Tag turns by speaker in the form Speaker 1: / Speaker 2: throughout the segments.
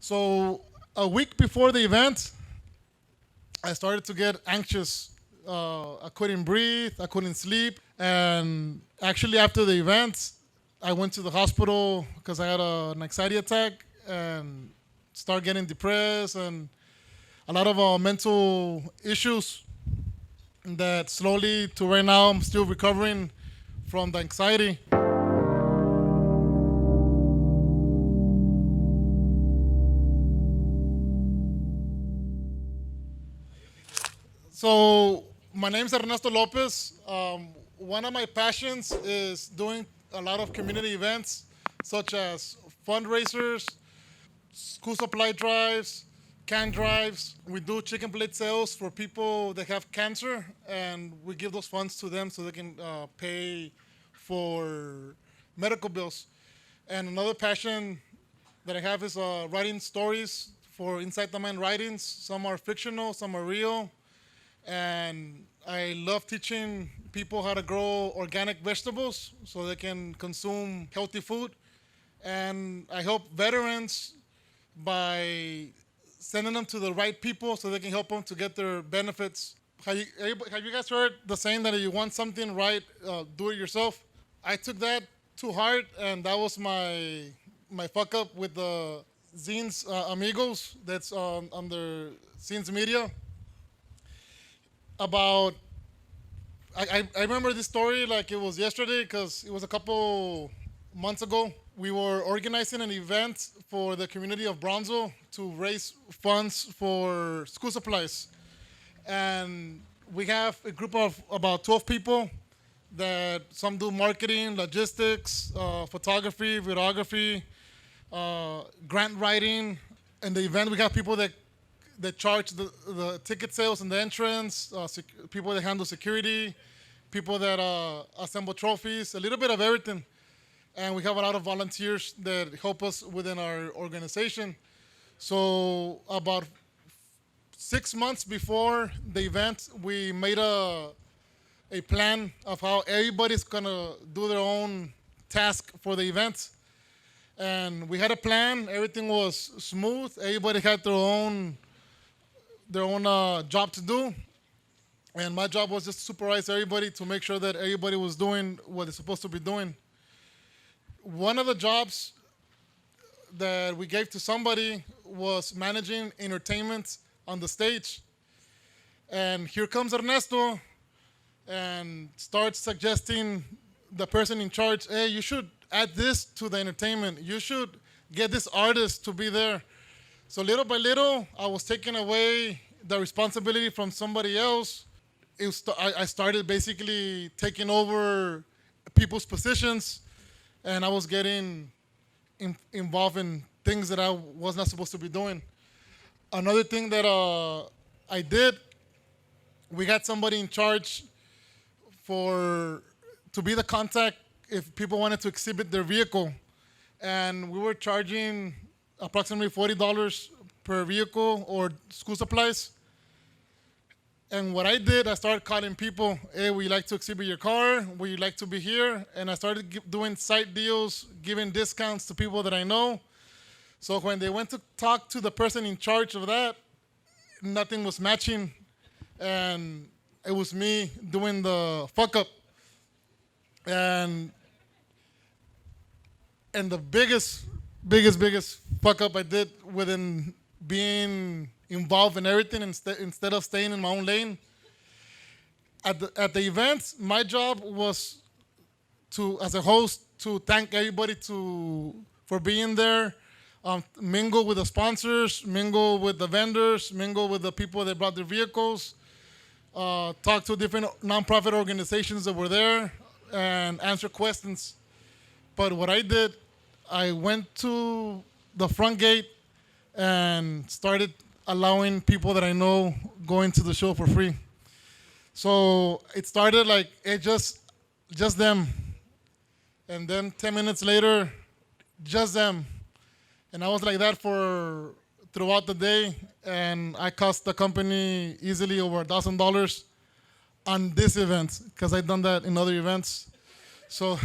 Speaker 1: So a week before the event, I started to get anxious. I couldn't breathe, I couldn't sleep, and actually after the event, I went to the hospital because I had an anxiety attack and started getting depressed and a lot of mental issues that slowly to right now I'm still recovering from the anxiety. So my name's Ernesto Lopez. One of my passions is doing a lot of community events, such as fundraisers, school supply drives, can drives. We do chicken plate sales for people that have cancer, and we give those funds to them so they can pay for medical bills. And another passion that I have is writing stories for Inside the Mind writings. Some are fictional, some are real, and I love teaching people how to grow organic vegetables so they can consume healthy food. And I help veterans by sending them to the right people so they can help them to get their benefits. Have you guys heard the saying that if you want something right, do it yourself? I took that to heart, and that was my fuck up with the Zines Amigos that's under Zines Media about I remember this story like it was yesterday because it was a couple months ago. We were organizing an event for the community of Brownsville to raise funds for school supplies. And we have a group of about 12 people that some do marketing, logistics, photography, videography, grant writing. In the event, we have people that charge the ticket sales and the entrance, people that handle security, people that assemble trophies, a little bit of everything. And we have a lot of volunteers that help us within our organization. So about 6 months before the event, we made a plan of how everybody's gonna do their own task for the event. And we had a plan, everything was smooth, everybody had their own job to do. And my job was just to supervise everybody to make sure that everybody was doing what they're supposed to be doing. One of the jobs that we gave to somebody was managing entertainment on the stage. And here comes Ernesto and starts suggesting the person in charge, hey, you should add this to the entertainment. You should get this artist to be there. So little by little, I was taking away the responsibility from somebody else. I started basically taking over people's positions, and I was getting involved in things that I was not supposed to be doing. Another thing that I did, we got somebody in charge to be the contact if people wanted to exhibit their vehicle, and we were charging approximately $40 per vehicle or school supplies. And what I did, I started calling people, hey, would you like to exhibit your car? Would you like to be here? And I started doing site deals, giving discounts to people that I know. So when they went to talk to the person in charge of that, nothing was matching. And it was me doing the fuck up. And the biggest fuck up I did within being involved in everything instead of staying in my own lane. At the event, my job was to, as a host, to thank everybody for being there, mingle with the sponsors, mingle with the vendors, mingle with the people that brought their vehicles, talk to different nonprofit organizations that were there, and answer questions. But what I did, I went to the front gate and started allowing people that I know go into the show for free. So it started like it just them. And then 10 minutes later, just them. And I was like that for throughout the day, and I cost the company easily over $1,000 on this event because I've done that in other events. So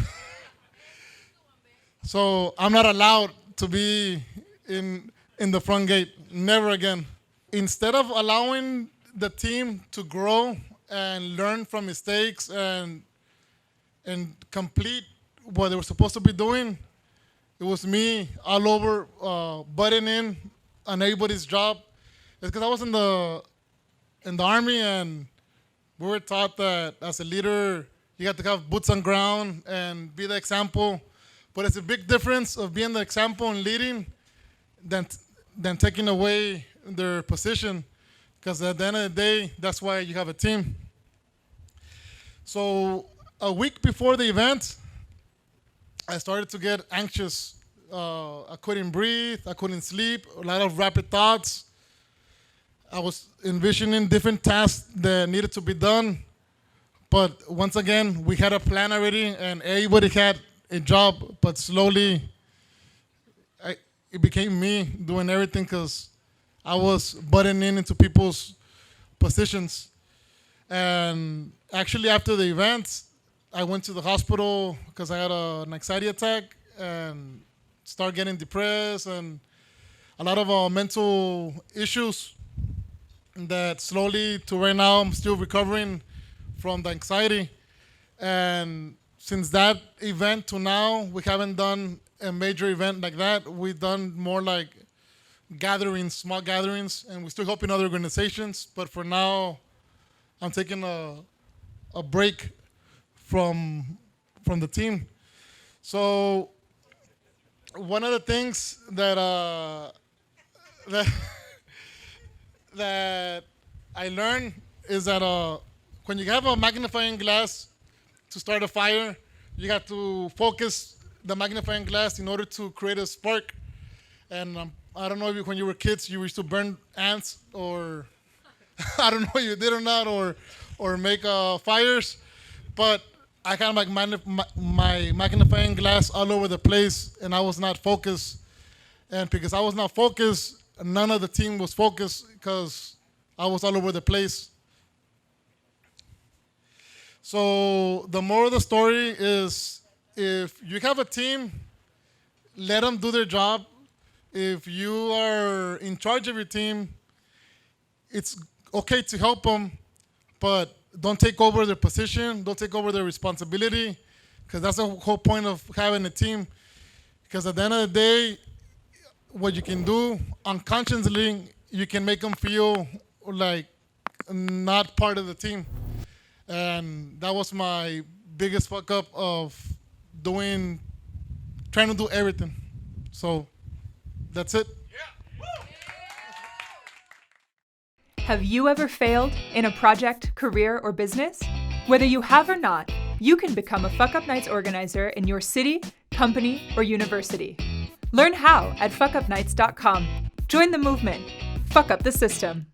Speaker 1: so I'm not allowed to be in in the front gate. Never again. Instead of allowing the team to grow and learn from mistakes and complete what they were supposed to be doing, it was me all over butting in on everybody's job. It's because I was in the army, and we were taught that as a leader, you have to have boots on ground and be the example. But it's a big difference of being the example and leading than taking away their position. Because at the end of the day, that's why you have a team. So a week before the event, I started to get anxious. I couldn't breathe. I couldn't sleep. A lot of rapid thoughts. I was envisioning different tasks that needed to be done. But once again, we had a plan already, and everybody had a job. But slowly, it became me doing everything because I was butting into people's positions. And actually, after the event, I went to the hospital because I had an anxiety attack and started getting depressed and a lot of mental issues that slowly to right now I'm still recovering from the anxiety. And since that event to now, we haven't done a major event like that. We've done more like gatherings, small gatherings, and we're still helping other organizations. But for now, I'm taking a break from the team. So one of the things that that I learned is that when you have a magnifying glass to start a fire, you have to focus the magnifying glass in order to create a spark. And I don't know if when you were kids you used to burn ants, or I don't know if you did or not, or make fires, but I had like my magnifying glass all over the place, and I was not focused. And because I was not focused, none of the team was focused because I was all over the place. So the moral of the story is, if you have a team, let them do their job. If you are in charge of your team, it's okay to help them, but don't take over their position, don't take over their responsibility, because that's the whole point of having a team. Because at the end of the day, what you can do unconsciously, you can make them feel like not part of the team. And that was my biggest fuck up of trying to do everything. So that's it.
Speaker 2: Have you ever failed in a project, career, or business? Whether you have or not, you can become a Fuckup Nights organizer in your city, company, or university. Learn how at fuckupnights.com. Join the movement. Fuck up the system.